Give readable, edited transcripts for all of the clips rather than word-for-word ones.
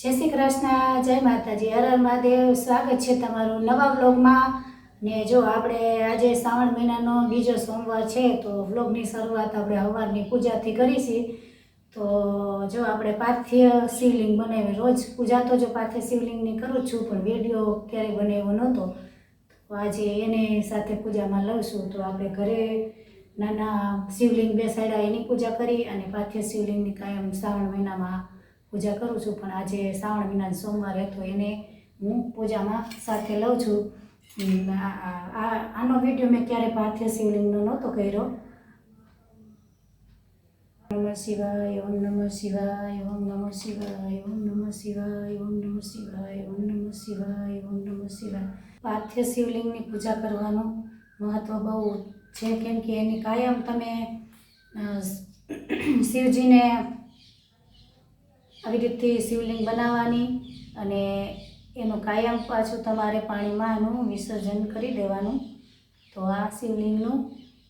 જય શ્રી કૃષ્ણ, જય માતાજી, હર હર મહાદેવ। સ્વાગત છે તમારું નવા વ્લોગમાં। ને જો આપણે આજે શ્રાવણ મહિનાનો બીજો સોમવાર છે તો વ્લોગની શરૂઆત આપણે સવારની પૂજાથી કરીશી। તો જો આપણે પાર્થિવ શિવલિંગ બનાવી, રોજ પૂજા તો જો પાર્થિવ શિવલિંગની કરું છું, પણ વિડીયો ક્યારેય બનાવ્યો નહોતો, તો આજે એની સાથે પૂજામાં લઉં છું। તો આપણે ઘરે નાના શિવલિંગ બેસાડ્યા, એની પૂજા કરી અને પાર્થિવ શિવલિંગની કાયમ શ્રાવણ મહિનામાં પૂજા કરું છું, પણ આજે શ્રાવણ મહિનાનો સોમવાર હતો એને હું પૂજામાં સાથે લઉં છું। આનો વિડીયો મેં ક્યારે પાર્થિવ શિવલિંગનો નહોતો કર્યો। નમઃ શિવાય, ઓમ નમઃ શિવાય, ઓમ નમઃ શિવાય, ઓમ નમઃ શિવાય, ઓમ નમઃ શિવાય, ઓમ નમઃ શિવાય, ઓમ નમઃ શિવાય। પાર્થિવ શિવલિંગની પૂજા કરવાનું મહત્વ બહુ છે, કેમ કે એની કાયમ તમે શિવજીને આવી રીતે શિવલિંગ બનાવવાની અને એનું કાયમ પાછું તમારે પાણીમાં એનું વિસર્જન કરી દેવાનું। તો આ શિવલિંગનું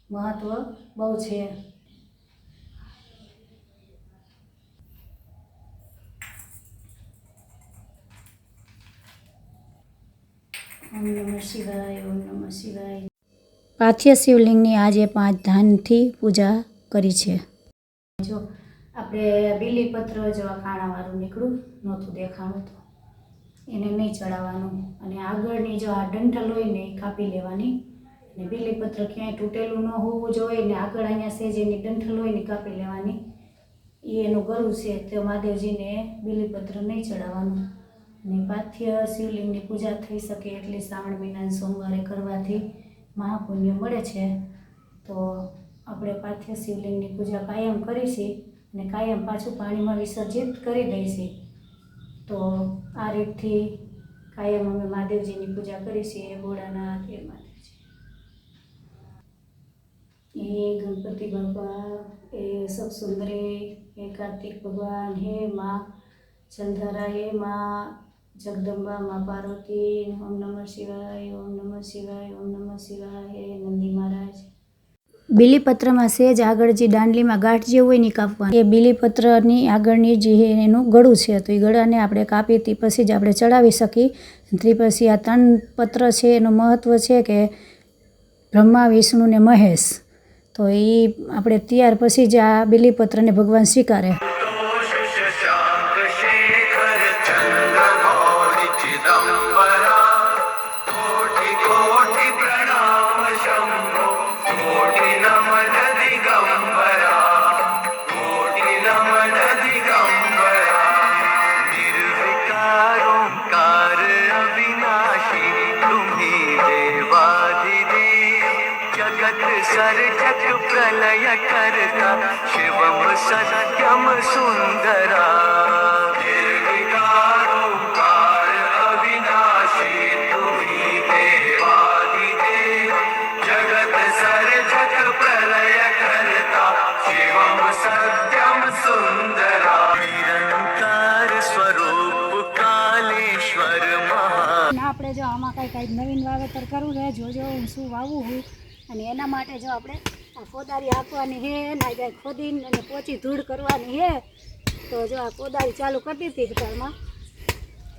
મહત્વ બહુ છે। ઓમ નમઃ શિવાય, ઓમ નમઃ શિવાય। પાર્થિવ શિવલિંગની આજે 5 ધાનથી પૂજા કરી છે। જો આપણે બીલીપત્ર જો આ કાણાવાળું નીકળું નહોતું દેખાણું, તો એને નહીં ચડાવવાનું, અને આગળની જો આ ડંઠલ હોય ને એ કાપી લેવાની, અને બીલીપત્ર ક્યાંય તૂટેલું ન હોવું જોઈએ, ને આગળ અહીંયા સેજ એની ડંઠલ હોય ને કાપી લેવાની, એ એનું ગળું છે। તો મહાદેવજીને બીલીપત્ર નહીં ચડાવવાનું, અને પાર્થિવ શિવલિંગની પૂજા થઈ શકે એટલી શ્રાવણ મહિનાના સોમવારે કરવાથી મહાપુણ્ય મળે છે। તો આપણે પાર્થિવ શિવલિંગની પૂજા કાયમ કરીશી અને કાયમ પાછું પાણીમાં વિસર્જિત કરી દઈશી। તો આ રીતથી કાયમ અમે મહાદેવજીની પૂજા કરીશી। એ ભોળાનાથ, એ માતાજી, એ ગણપતિ બાપા, એ સપસુંદરી, એ કાર્તિક ભગવાન, હે માં જલધારા, હે માં જગદંબા, માં પાર્વતી, ઓમ નમઃ શિવાય, ઓમ નમઃ શિવાય, ઓમ નમઃ શિવાય, હે નંદી મહારાજ। બીલીપત્રમાં સેજ આગળ જે દાંડલીમાં ગાંઠ જે હોય ને કાપવાની, એ બીલીપત્રની આગળની જે એનું ગળું છે, તો એ ગળાને આપણે કાપી તે પછી જ આપણે ચડાવી શકીએ। તે પછી આ 3 પત્ર છે, એનું મહત્ત્વ છે કે બ્રહ્મા, વિષ્ણુ ને મહેશ, તો એ આપણે ત્યાર પછી જ આ બીલીપત્રને ભગવાન સ્વીકારે। सर्जक प्रलय करता शिवम सत्यम सुंदरा। निर्विकारोंकार अविनाशी तुम्ही देवादिदेव जगत सर्जक प्रलय करता शिवम सत्यम सुंदरा। निरंकार स्वरूप कालेश्वर महा। આપણે જો આમાં કંઈક નવીન વાવેતર કરવું છે, જોજો હું શું વાવું હું, અને એના માટે જો આપણે આ કોદાળી આપવાની છે, ને ખોદીને અને પોચી ધૂળ કરવાની છે। તો જો આ કોદાળી ચાલુ કરી દીધી ઘરમાં।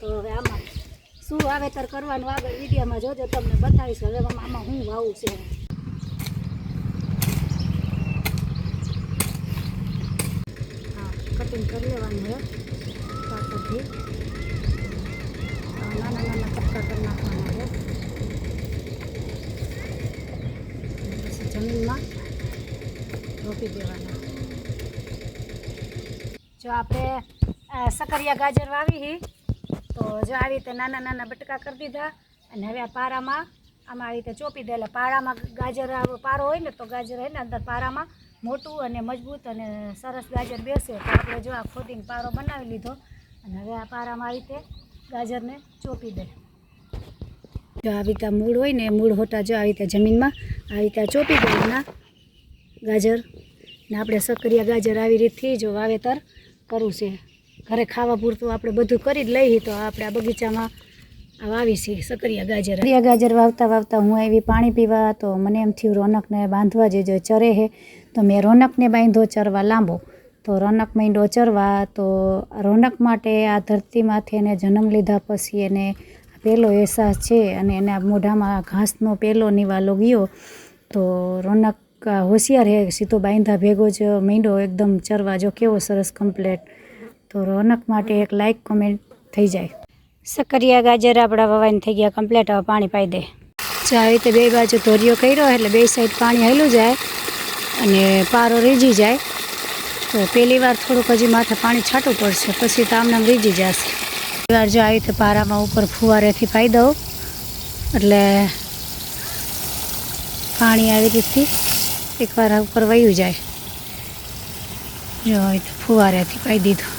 તો હવે આમાં શું વાવેતર કરવાનું આગળ વિડીયોમાં જોજો, તમને બતાવીશ હવે આમાં શું વાવું છે। હા, કટિંગ કરી લેવાનું છે કાતરથી, નાના નાના કટકા કરી નાખવાના છે, જમીનમાં રોપી દેવાના। જો આપણે સકરિયા ગાજર વાવી, તો જો આવી રીતે નાના નાના બટકા કરી દીધા, અને હવે આ પારામાં આમાં આવી રીતે ચોપી દે, એટલે પારામાં ગાજર પારો હોય ને, તો ગાજર હોય ને અંદર પારામાં મોટું અને મજબૂત અને સરસ ગાજર બેસે। તો આપણે જો આ ખોદીને પારો બનાવી લીધો, અને હવે આ પારામાં આવી રીતે ગાજરને ચોપી દે। જો આવી રીતે મૂળ હોય ને, મૂળ હોતા જો આવી રીતે જમીનમાં આવી રીતે ચોપી દેવાના ગાજર, ને આપણે સકરિયા ગાજર આવી રીતથી જો વાવેતર કરવું છે। ઘરે ખાવા પૂરતું આપણે બધું કરી જ લઈએ, તો આપણે આ બગીચામાં આ વાવી છે સકરિયા ગાજર। સકરિયા ગાજર વાવતા વાવતા હું આવી પાણી પીવા, તો મને એમ થયું રોનકને બાંધવા જે ચરે છે, તો મેં રોનકને બાંધ્યો ચરવા લાંબો। તો રોનક માંડ્યો ચરવા. તો રોનક માટે આ ધરતીમાંથી એને જન્મ લીધા પછી એને પહેલો અહેસાસ છે અને એના મોઢામાં ઘાસનો પહેલો નિવાલો ગયો. તો રોનક હોશિયાર હે, સીધો બાંધા ભેગો જ માંડ્યો એકદમ ચરવા. જો કેવો સરસ કમ્પ્લેટ. તો રોનક માટે એક લાઇક કોમેન્ટ થઈ જાય. સકરિયા ગાજર આપણા વવાઈને થઈ ગયા કમ્પ્લેટ. હવે પાણી પાઈ દે. જો આવી રીતે બે બાજુ ધોરિયો કર્યો એટલે બે સાઈડ પાણી હાલ્યું જાય અને પારો રીઝી જાય. તો પહેલી વાર થોડુંક હજી માથે પાણી છાંટવું પડશે, પછી તો આમને રીઝી જશે. વાર જો આવી રીતે પારામાં ઉપર ફુવારેથી પાઈ દઉં એટલે પાણી આવી રીતથી એકવાર ઉપર વયું જાય. જો આવી રીતે ફુવારેથી પાઈ દીધું.